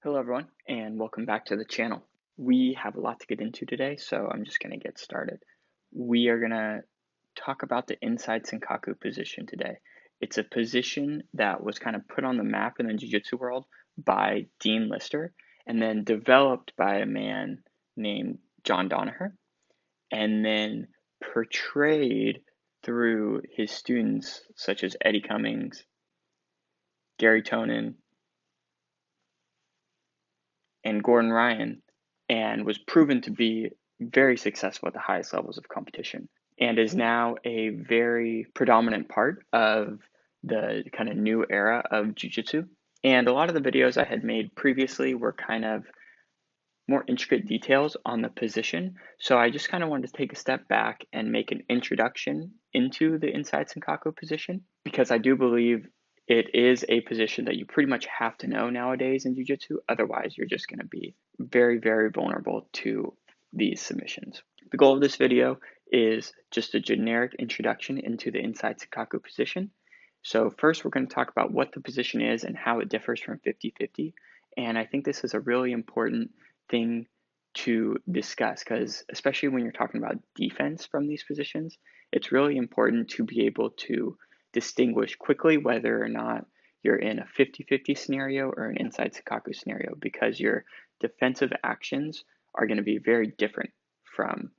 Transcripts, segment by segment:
Hello everyone, and welcome back to the channel. We have a lot to get into today, so I'm just going to get started. We are going to talk about the inside Sankaku position today. It's a position that was kind of put on the map in the jiu-jitsu world by Dean Lister, and then developed by a man named John Danaher, and then portrayed through his students such as Eddie Cummings, Garry Tonon, and Gordon Ryan, and was proven to be very successful at the highest levels of competition, and is now a very predominant part of the kind of new era of jiu-jitsu. And a lot of the videos I had made previously were kind of more intricate details on the position. So I just kind of wanted to take a step back and make an introduction into the inside Sankaku position, because I do believe it is a position that you pretty much have to know nowadays in jiu-jitsu. Otherwise, you're just going to be very, very vulnerable to these submissions. The goal of this video is just a generic introduction into the inside Sankaku position. So first, we're going to talk about what the position is and how it differs from 50-50. And I think this is a really important thing to discuss, because especially when you're talking about defense from these positions, it's really important to be able to distinguish quickly whether or not you're in a 50-50 scenario or an inside Sankaku scenario, because your defensive actions are going to be very different from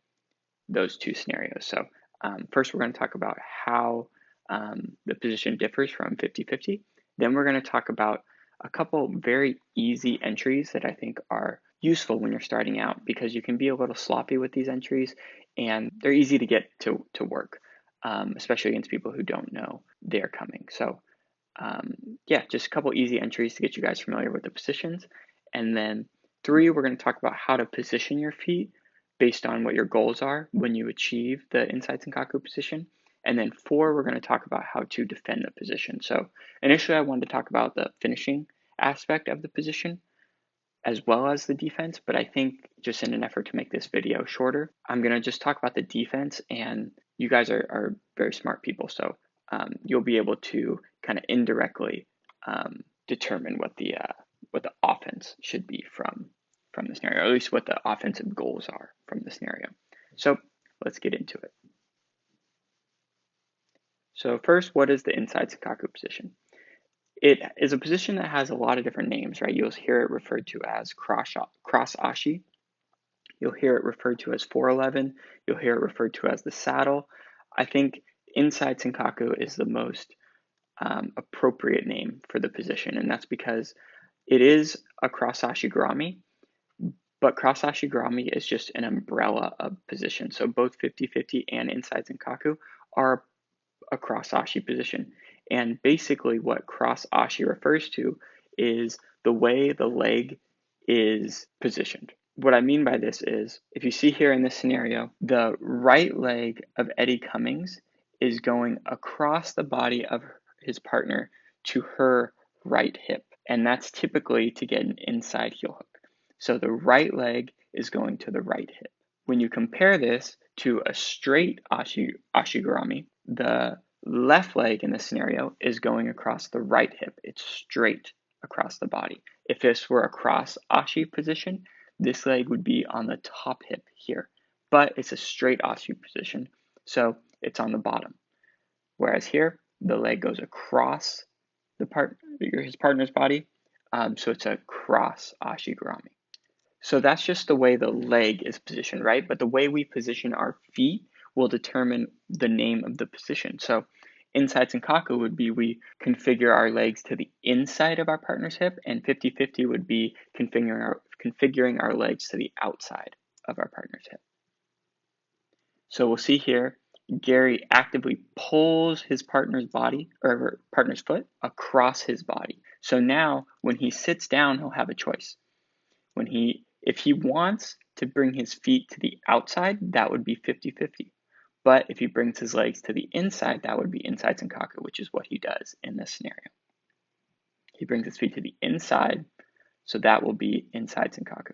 those two scenarios. So first, we're going to talk about how the position differs from 50-50. Then we're going to talk about a couple very easy entries that I think are useful when you're starting out, because you can be a little sloppy with these entries and they're easy to get to work, especially against people who don't know they're coming. So yeah, just a couple easy entries to get you guys familiar with the positions. And then 3, we're going to talk about how to position your feet based on what your goals are when you achieve the inside Sankaku position. And then 4, we're going to talk about how to defend the position. So initially, I wanted to talk about the finishing aspect of the position as well as the defense, but I think just in an effort to make this video shorter, I'm going to just talk about the defense, and you guys are very smart people, so you'll be able to kind of indirectly determine what the offense should be from the scenario, or at least what the offensive goals are from the scenario. So let's get into it. So first, what is the inside Sankaku position? It is a position that has a lot of different names, right? You'll hear it referred to as cross ashi. You'll hear it referred to as 411. You'll hear it referred to as the saddle. I think inside Sankaku is the most appropriate name for the position, and that's because it is a cross ashi garami, but cross ashi garami is just an umbrella of position. So both 50-50 and inside Sankaku are a cross ashi position. And basically what cross ashi refers to is the way the leg is positioned. What I mean by this is, if you see here in this scenario, the right leg of Eddie Cummings is going across the body of his partner to her right hip. And that's typically to get an inside heel hook. So the right leg is going to the right hip. When you compare this to a straight ashigarami, the left leg in this scenario is going across the right hip. It's straight across the body. If this were a cross ashi position, this leg would be on the top hip here, but it's a straight ashi position, so it's on the bottom. Whereas here, the leg goes across his partner's body, so it's a cross ashigarami. So that's just the way the leg is positioned, right? But the way we position our feet will determine the name of the position. So inside Sankaku would be we configure our legs to the inside of our partner's hip, and 50-50 would be configuring our legs to the outside of our partner's hip. So we'll see here, Garry actively pulls his partner's body, or partner's foot, across his body. So now when he sits down, he'll have a choice. If he wants to bring his feet to the outside, that would be 50-50. But if he brings his legs to the inside, that would be inside Sankaku, which is what he does in this scenario. He brings his feet to the inside, so that will be inside Sankaku.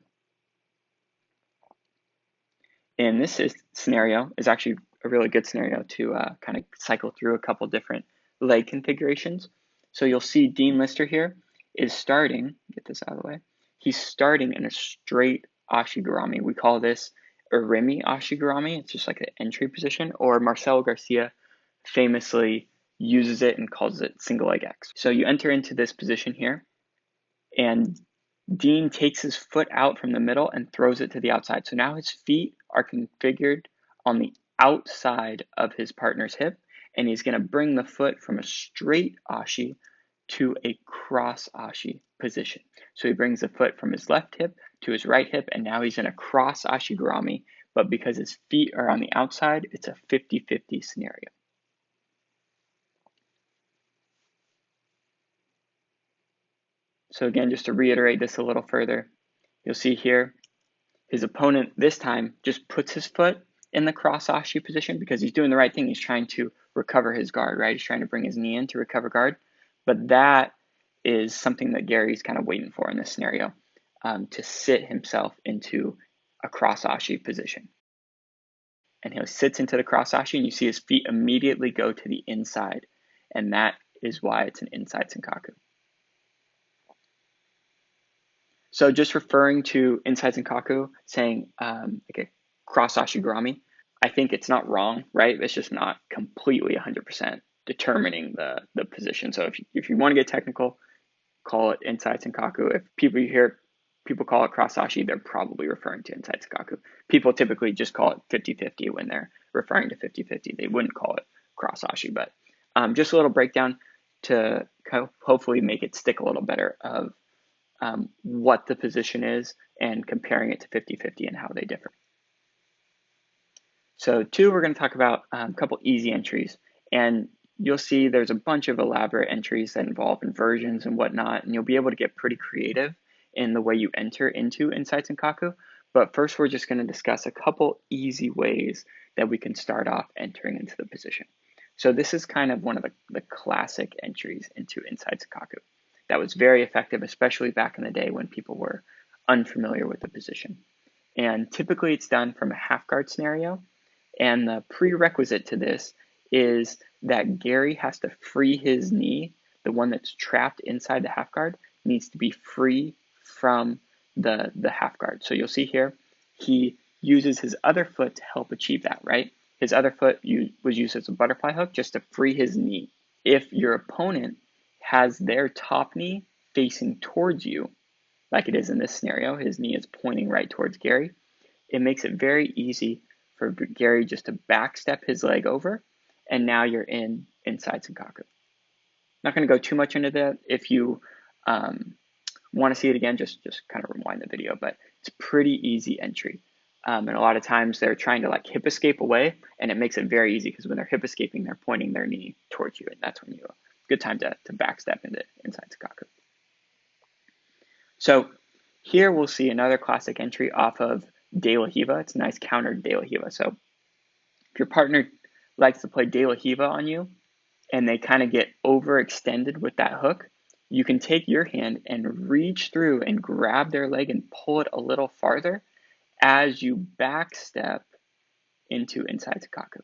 In this scenario is actually a really good scenario to kind of cycle through a couple different leg configurations. So you'll see Dean Lister here is starting, get this out of the way, he's starting in a straight ashigurami. We call this Urimi ashigurami. It's just like the entry position, or Marcelo Garcia famously uses it and calls it single leg X. So you enter into this position here, and Dean takes his foot out from the middle and throws it to the outside. So now his feet are configured on the outside of his partner's hip, and he's going to bring the foot from a straight ashi to a cross ashi position. So he brings the foot from his left hip to his right hip, and now he's in a cross ashigurami, but because his feet are on the outside, it's a 50-50 scenario. So again, just to reiterate this a little further, you'll see here, his opponent this time just puts his foot in the cross ashi position because he's doing the right thing. He's trying to recover his guard, right? He's trying to bring his knee in to recover guard. But that is something that Garry's kind of waiting for in this scenario, to sit himself into a cross ashi position. And he sits into the cross ashi, and you see his feet immediately go to the inside. And that is why it's an inside Sankaku. So just referring to inside Sankaku, saying okay, cross ashigurami, I think it's not wrong, right? It's just not completely 100% determining the position. So if you want to get technical, call it inside Sankaku. If people hear people call it cross ashi, they're probably referring to inside Sankaku. People typically just call it 50-50 when they're referring to 50-50. They wouldn't call it cross ashi, but just a little breakdown to hopefully make it stick a little better of what the position is and comparing it to 50-50 and how they differ. So 2, we're going to talk about a couple easy entries, and you'll see there's a bunch of elaborate entries that involve inversions and whatnot, and you'll be able to get pretty creative in the way you enter into inside Sankaku. But first, we're just going to discuss a couple easy ways that we can start off entering into the position. So this is kind of one of the classic entries into inside Sankaku that was very effective, especially back in the day when people were unfamiliar with the position. And typically it's done from a half guard scenario. And the prerequisite to this is that Garry has to free his knee. The one that's trapped inside the half guard needs to be free from the half guard. So you'll see here, he uses his other foot to help achieve that, right? His other foot was used as a butterfly hook just to free his knee. If your opponent has their top knee facing towards you, like it is in this scenario, his knee is pointing right towards Garry, it makes it very easy for Garry just to backstep his leg over, and now you're inside Sankaku. Not going to go too much into that. If you want to see it again, just kind of rewind the video, but it's a pretty easy entry. And a lot of times they're trying to like hip escape away, and it makes it very easy because when they're hip escaping, they're pointing their knee towards you, and that's when good time to backstep into inside Sankaku. So here we'll see another classic entry off of De La Hiva. It's a nice counter to De La Hiva. So if your partner likes to play De La Hiva on you and they kind of get overextended with that hook, you can take your hand and reach through and grab their leg and pull it a little farther as you backstep into inside Sankaku.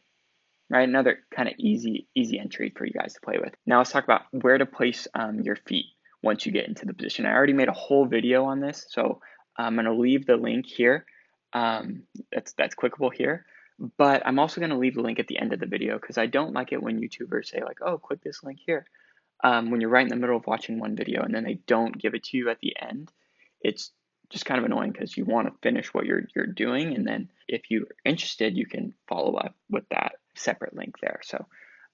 Right, another kind of easy entry for you guys to play with. Now let's talk about where to place your feet once you get into the position. I already made a whole video on this, so I'm going to leave the link here. That's clickable here, but I'm also going to leave the link at the end of the video because I don't like it when YouTubers say like, oh, click this link here. When you're right in the middle of watching one video and then they don't give it to you at the end, it's just kind of annoying because you want to finish what you're doing, and then if you're interested, you can follow up with that separate link there. So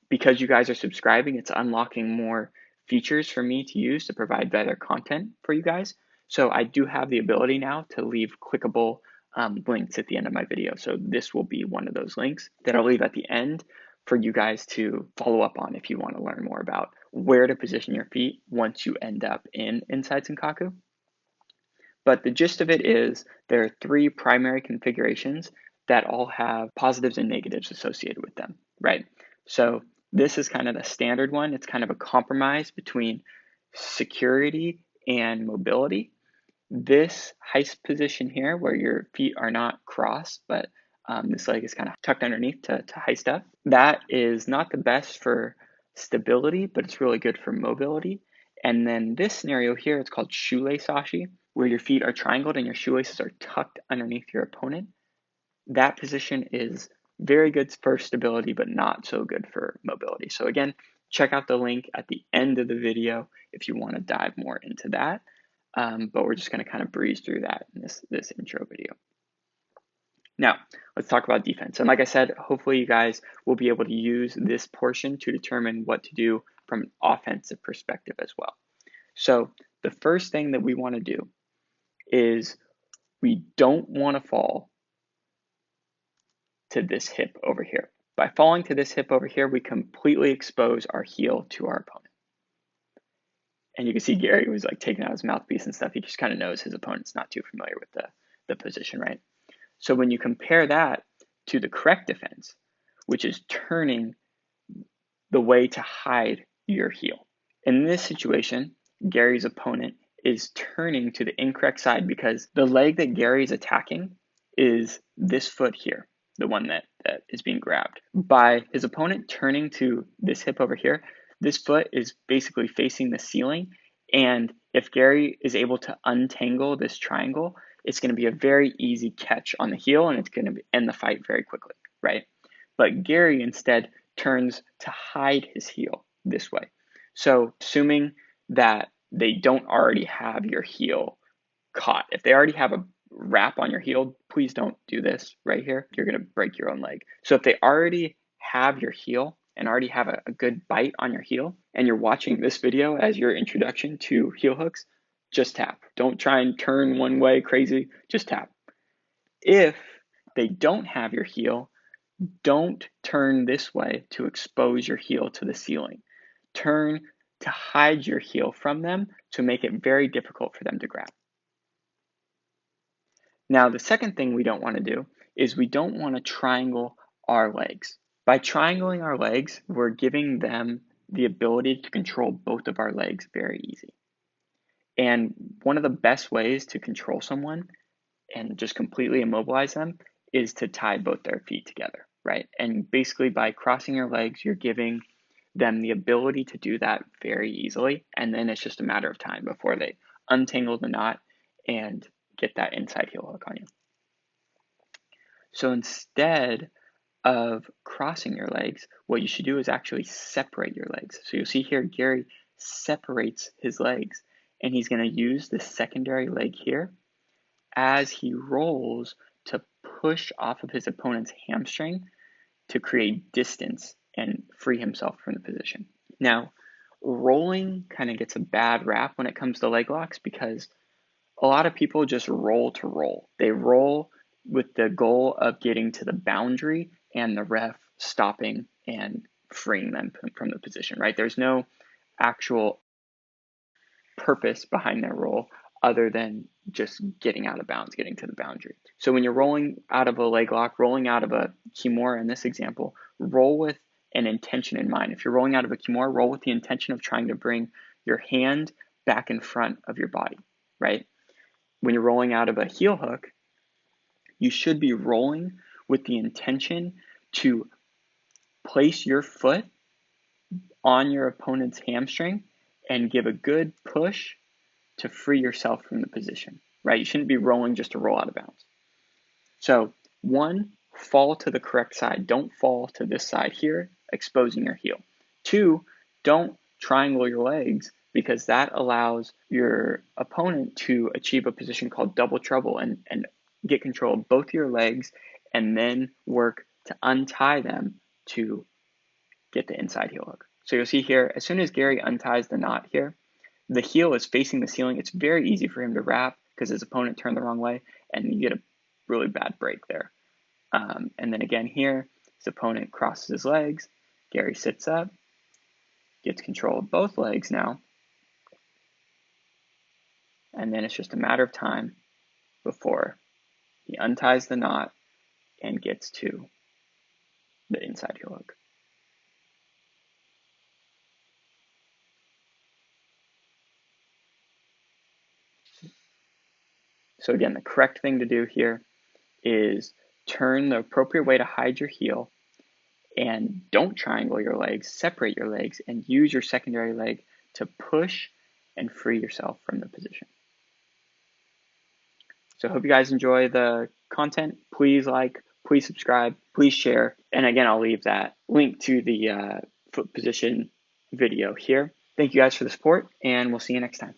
because you guys are subscribing, it's unlocking more features for me to use to provide better content for you guys. So I do have the ability now to leave clickable links at the end of my video. So this will be one of those links that I'll leave at the end for you guys to follow up on if you want to learn more about where to position your feet once you end up inside Sankaku. But the gist of it is there are 3 primary configurations that all have positives and negatives associated with them, right? So this is kind of the standard one. It's kind of a compromise between security and mobility. This heist position here, where your feet are not crossed, but this leg is kind of tucked underneath to heist up, that is not the best for stability, but it's really good for mobility. And then this scenario here, it's called shoelace ashi. where your feet are triangled and your shoelaces are tucked underneath your opponent. That position is very good for stability, but not so good for mobility. So again, check out the link at the end of the video if you want to dive more into that. But we're just going to kind of breeze through that in this intro video. Now, let's talk about defense. And like I said, hopefully you guys will be able to use this portion to determine what to do from an offensive perspective as well. So the first thing that we want to do is we don't want to fall to this hip over here. By falling to this hip over here, we completely expose our heel to our opponent. And you can see Garry was like taking out his mouthpiece and stuff. He just kind of knows his opponent's not too familiar with the position, right? So when you compare that to the correct defense, which is turning the way to hide your heel. In this situation, Garry's opponent is turning to the incorrect side because the leg that Garry's attacking is this foot here, the one that is being grabbed. By his opponent turning to this hip over here, this foot is basically facing the ceiling, and if Garry is able to untangle this triangle, it's going to be a very easy catch on the heel, and it's going to end the fight very quickly, right? But Garry instead turns to hide his heel this way. So assuming that they don't already have your heel caught, if they already have a wrap on your heel, please don't do this right here. You're going to break your own leg. So if they already have your heel and already have a good bite on your heel, and you're watching this video as your introduction to heel hooks, just tap. Don't try and turn one way crazy, just tap. If they don't have your heel, don't turn this way to expose your heel to the ceiling. Turn to hide your heel from them to make it very difficult for them to grab. Now, the second thing we don't want to do is we don't want to triangle our legs. By triangling our legs, we're giving them the ability to control both of our legs very easy. And one of the best ways to control someone and just completely immobilize them is to tie both their feet together, right? And basically by crossing your legs, you're giving them the ability to do that very easily. And then it's just a matter of time before they untangle the knot and get that inside heel hook on you. So instead of crossing your legs, what you should do is actually separate your legs. So you'll see here, Garry separates his legs, and he's going to use the secondary leg here as he rolls to push off of his opponent's hamstring to create distance and free himself from the position. Now, rolling kind of gets a bad rap when it comes to leg locks because a lot of people just roll to roll. They roll with the goal of getting to the boundary and the ref stopping and freeing them from the position, right? There's no actual purpose behind their roll other than just getting out of bounds, getting to the boundary. So when you're rolling out of a leg lock, rolling out of a kimura in this example, roll with an intention in mind. If you're rolling out of a kimura, roll with the intention of trying to bring your hand back in front of your body, right? When you're rolling out of a heel hook, you should be rolling with the intention to place your foot on your opponent's hamstring and give a good push to free yourself from the position, right? You shouldn't be rolling just to roll out of bounds. So 1, fall to the correct side. Don't fall to this side here, exposing your heel. 2, don't triangle your legs because that allows your opponent to achieve a position called double trouble and get control of both your legs and then work to untie them to get the inside heel hook. So you'll see here, as soon as Garry unties the knot here, the heel is facing the ceiling. It's very easy for him to wrap because his opponent turned the wrong way, and you get a really bad break there. And then again here, his opponent crosses his legs. Garry sits up, gets control of both legs now, and then it's just a matter of time before he unties the knot and gets to the inside heel hook. So again, the correct thing to do here is turn the appropriate way to hide your heel and don't triangle your legs, separate your legs, and use your secondary leg to push and free yourself from the position. So I hope you guys enjoy the content. Please like, please subscribe, please share. And again, I'll leave that link to the foot position video here. Thank you guys for the support, and we'll see you next time.